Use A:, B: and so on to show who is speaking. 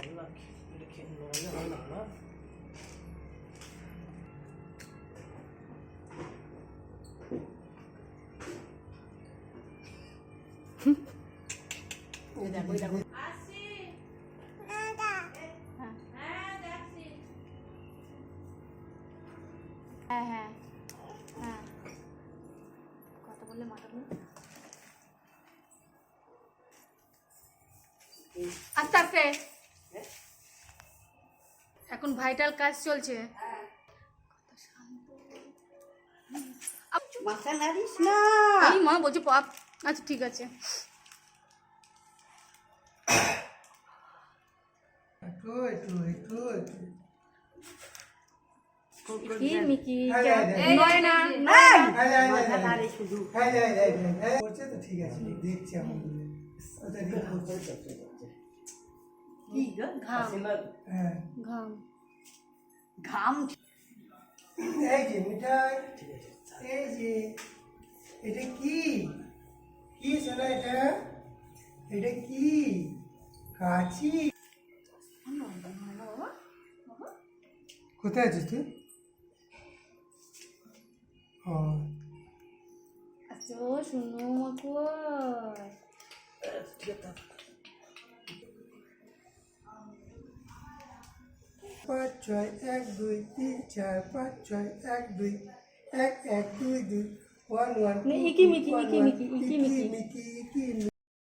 A: না এটা খেয়ে নড়ালে হয় না না
B: দেখো দেখো হ্যাঁ হ্যাঁ হ্যাঁ কথা বললে মাথা আস্তে আস্তে এখন ভাইটাল কাজ চলছে
C: মাথা নাড়িস না।
B: এই মা বলছি পাপ আচ্ছা ঠিক আছে
A: একটু একটু একটু একটু
B: কি মিকি
A: এই
B: নয় না
C: মাথা নাড়ে শুধু।
A: করছে তো ঠিক আছে দেখছি আমি ওটা দিয়ে করছে
C: কি গো?
B: ঘাম
A: হ্যাঁ
B: ঘাম
C: ঘাম
A: এই যে মিঠাই এই যে এটা কি কি শোনা এটা কি কাচি কোথায় আছিস তুই ও
B: আচ্ছা শুনো মাকু
A: পাঁচ ছয় এক দুই তিন চার পাঁচ ছয় এক দুই এক এক দুই দুই ওয়ান ওয়ান
B: ইকি মিকি ইকি মিকি ইকি মিকি
A: মিকি